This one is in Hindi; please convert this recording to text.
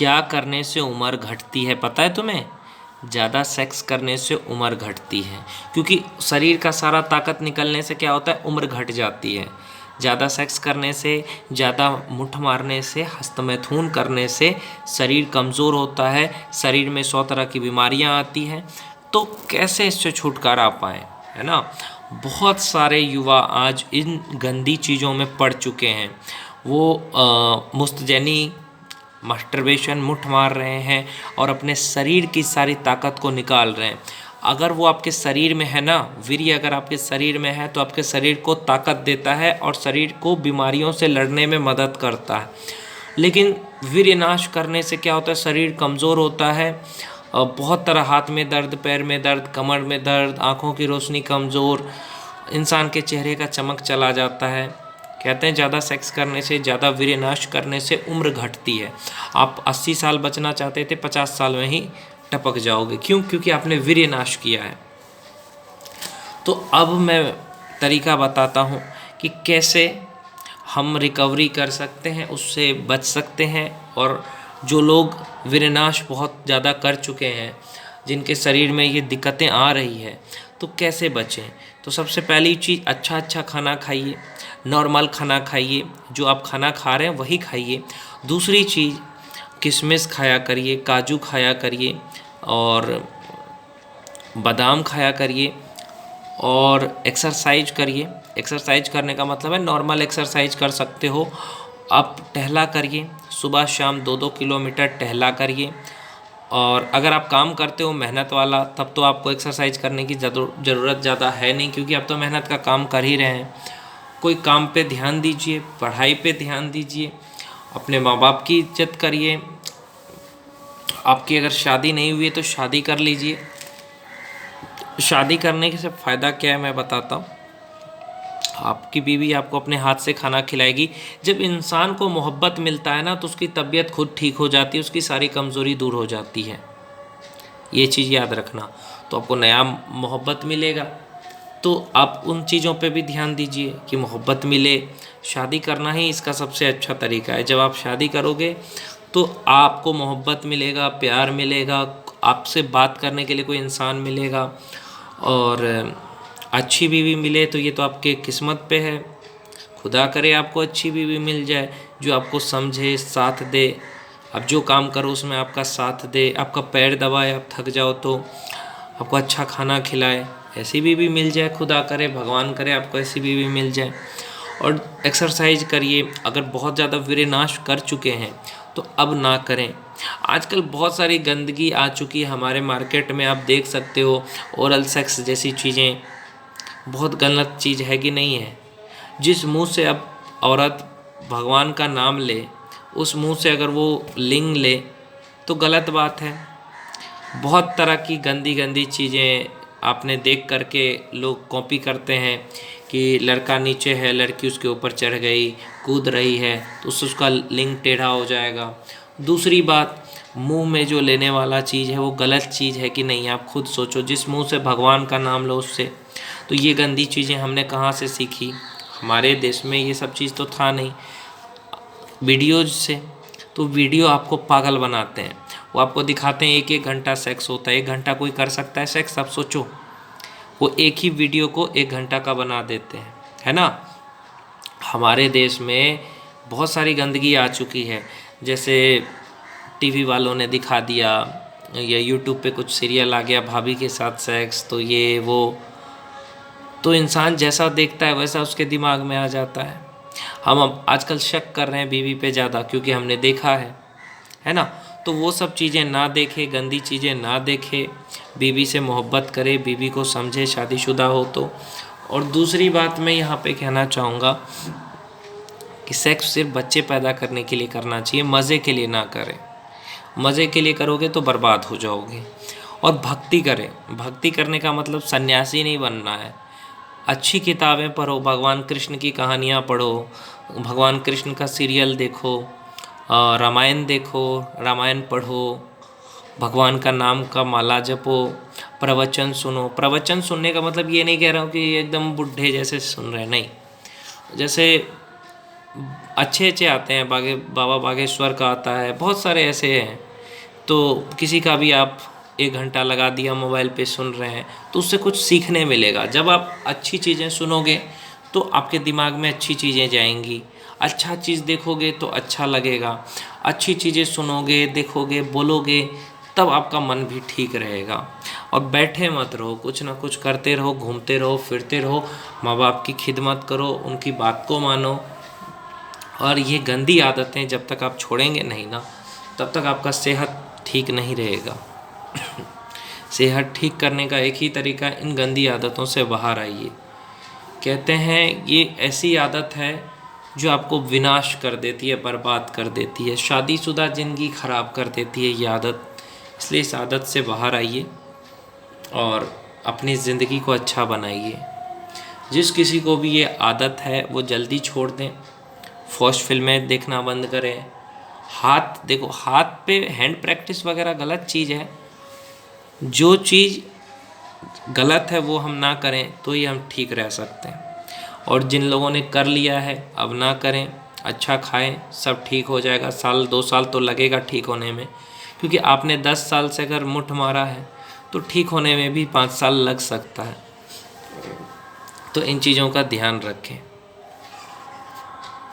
क्या करने से उम्र घटती है पता है तुम्हें? ज़्यादा सेक्स करने से उम्र घटती है, क्योंकि शरीर का सारा ताकत निकलने से क्या होता है, उम्र घट जाती है। ज़्यादा सेक्स करने से, ज़्यादा मुट्ठ मारने से, हस्तमैथुन करने से शरीर कमज़ोर होता है, शरीर में 100 तरह की बीमारियां आती हैं। तो कैसे इससे छुटकारा पाएँ, है ना? बहुत सारे युवा आज इन गंदी चीज़ों में पड़ चुके हैं। वो मुस्तजनी, मास्टरबेशन, मुट्ठ मार रहे हैं और अपने शरीर की सारी ताकत को निकाल रहे हैं। अगर वो आपके शरीर में है ना, वीर्य अगर आपके शरीर में है तो आपके शरीर को ताकत देता है और शरीर को बीमारियों से लड़ने में मदद करता है। लेकिन वीर्य नाश करने से क्या होता है, शरीर कमज़ोर होता है। बहुत तरह, हाथ में दर्द, पैर में दर्द, कमर में दर्द, आँखों की रोशनी कमज़ोर, इंसान के चेहरे का चमक चला जाता है। कहते हैं ज़्यादा सेक्स करने से, ज़्यादा वीर्य नाश करने से उम्र घटती है। आप 80 साल बचना चाहते थे, 50 साल में ही टपक जाओगे। क्यों? क्योंकि आपने वीर्य नाश किया है। तो अब मैं तरीका बताता हूँ कि कैसे हम रिकवरी कर सकते हैं, उससे बच सकते हैं। और जो लोग वीर्यनाश बहुत ज़्यादा कर चुके हैं, जिनके शरीर में ये दिक्कतें आ रही है, तो कैसे बचें? तो सबसे पहली चीज़, अच्छा खाना खाइए, नॉर्मल खाना खाइए, जो आप खाना खा रहे हैं वही खाइए। दूसरी चीज़, किशमिश खाया करिए, काजू खाया करिए और बादाम खाया करिए और एक्सरसाइज करिए। एक्सरसाइज करने का मतलब है नॉर्मल एक्सरसाइज कर सकते हो आप, टहला करिए, सुबह शाम 2-2 किलोमीटर टहला करिए। और अगर आप काम करते हो मेहनत वाला, तब तो आपको एक्सरसाइज करने की ज़रूरत ज़्यादा है नहीं, क्योंकि आप तो मेहनत का काम कर ही रहे हैं। कोई काम पे ध्यान दीजिए, पढ़ाई पे ध्यान दीजिए, अपने माँ बाप की इज्जत करिए। आपकी अगर शादी नहीं हुई है तो शादी कर लीजिए। शादी करने से फ़ायदा क्या है मैं बताता हूँ। आपकी बीवी आपको अपने हाथ से खाना खिलाएगी। जब इंसान को मोहब्बत मिलता है ना, तो उसकी तबीयत खुद ठीक हो जाती है, उसकी सारी कमज़ोरी दूर हो जाती है। ये चीज़ याद रखना। तो आपको नया मोहब्बत मिलेगा, तो आप उन चीज़ों पे भी ध्यान दीजिए कि मोहब्बत मिले। शादी करना ही इसका सबसे अच्छा तरीका है। जब आप शादी करोगे तो आपको मोहब्बत मिलेगा, प्यार मिलेगा, आपसे बात करने के लिए कोई इंसान मिलेगा, और अच्छी बीवी मिले तो ये तो आपके किस्मत पे है। खुदा करे आपको अच्छी बीवी मिल जाए जो आपको समझे, साथ दे। अब जो काम करो उसमें आपका साथ दे, आपका पैर दबाए, आप थक जाओ तो आपको अच्छा खाना खिलाए। ऐसी बीवी मिल जाए, खुदा करे, भगवान करे आपको ऐसी बीवी मिल जाए। और एक्सरसाइज करिए। अगर बहुत ज़्यादा वीर्यनाश कर चुके हैं तो अब ना करें। आजकल बहुत सारी गंदगी आ चुकी है हमारे मार्केट में, आप देख सकते हो। ओरल सेक्स जैसी चीज़ें बहुत गलत चीज़ है कि नहीं है? जिस मुंह से अब औरत भगवान का नाम ले, उस मुंह से अगर वो लिंग ले तो गलत बात है। बहुत तरह की गंदी गंदी चीज़ें आपने देख करके लोग कॉपी करते हैं कि लड़का नीचे है, लड़की उसके ऊपर चढ़ गई, कूद रही है, तो उससे उसका लिंग टेढ़ा हो जाएगा। दूसरी बात, मुंह में जो लेने वाला चीज़ है वो गलत चीज़ है कि नहीं, आप खुद सोचो। जिस मुंह से भगवान का नाम लो उससे, तो ये गंदी चीज़ें हमने कहाँ से सीखी? हमारे देश में ये सब चीज़ तो था नहीं, वीडियोज से। तो वीडियो आपको पागल बनाते हैं, वो आपको दिखाते हैं 1-1 घंटा सेक्स होता है। 1 घंटा कोई कर सकता है सेक्स? आप सोचो। वो एक ही वीडियो को 1 घंटा का बना देते हैं, है ना? हमारे देश में बहुत सारी गंदगी आ चुकी है। जैसे टीवी वालों ने दिखा दिया, या यूट्यूब पे कुछ सीरियल आ गया, भाभी के साथ सेक्स, तो ये वो, तो इंसान जैसा देखता है वैसा उसके दिमाग में आ जाता है। हम अब आजकल शक कर रहे हैं बीवी पे ज़्यादा, क्योंकि हमने देखा है ना? तो वो सब चीज़ें ना देखे, गंदी चीज़ें ना देखे, बीवी से मोहब्बत करे, बीवी को समझे शादीशुदा हो तो। और दूसरी बात मैं यहाँ पे कहना चाहूँगा कि सेक्स सिर्फ बच्चे पैदा करने के लिए करना चाहिए, मज़े के लिए ना करें। मज़े के लिए करोगे तो बर्बाद हो जाओगे। और भक्ति करें। भक्ति करने का मतलब सन्यासी नहीं बनना है। अच्छी किताबें पढ़ो, भगवान कृष्ण की कहानियाँ पढ़ो, भगवान कृष्ण का सीरियल देखो, रामायण देखो, रामायण पढ़ो, भगवान का नाम का माला जपो, प्रवचन सुनो। प्रवचन सुनने का मतलब ये नहीं कह रहा हूँ कि एकदम बुढ़े जैसे सुन रहे, नहीं। जैसे अच्छे अच्छे आते हैं, बाबा बागेश्वर का आता है, बहुत सारे ऐसे हैं। तो किसी का भी आप 1 घंटा लगा दिया मोबाइल पे सुन रहे हैं तो उससे कुछ सीखने मिलेगा। जब आप अच्छी चीज़ें सुनोगे तो आपके दिमाग में अच्छी चीज़ें जाएंगी, अच्छा चीज़ देखोगे तो अच्छा लगेगा, अच्छी चीज़ें सुनोगे, देखोगे, बोलोगे, तब आपका मन भी ठीक रहेगा। और बैठे मत रहो, कुछ ना कुछ करते रहो, घूमते रहो, फिरते रहो, माँ बाप की खिदमत करो, उनकी बात को मानो। और ये गंदी आदतें जब तक आप छोड़ेंगे नहीं ना, तब तक आपका सेहत ठीक नहीं रहेगा। सेहत ठीक करने का एक ही तरीका, इन गंदी आदतों से बाहर आइए। कहते हैं ये ऐसी आदत है जो आपको विनाश कर देती है, बर्बाद कर देती है, शादीशुदा ज़िंदगी ख़राब कर देती है ये आदत। इसलिए इस आदत से बाहर आइए और अपनी ज़िंदगी को अच्छा बनाइए। जिस किसी को भी ये आदत है वो जल्दी छोड़ दें। फौश फिल्में देखना बंद करें। हाथ देखो, हाथ पे हैंड प्रैक्टिस वगैरह गलत चीज़ है। जो चीज़ गलत है वो हम ना करें तो ही हम ठीक रह सकते हैं। और जिन लोगों ने कर लिया है अब ना करें, अच्छा खाएं, सब ठीक हो जाएगा। 1-2 साल तो लगेगा ठीक होने में, क्योंकि आपने 10 साल से अगर मुठ मारा है तो ठीक होने में भी 5 साल लग सकता है। तो इन चीज़ों का ध्यान रखें।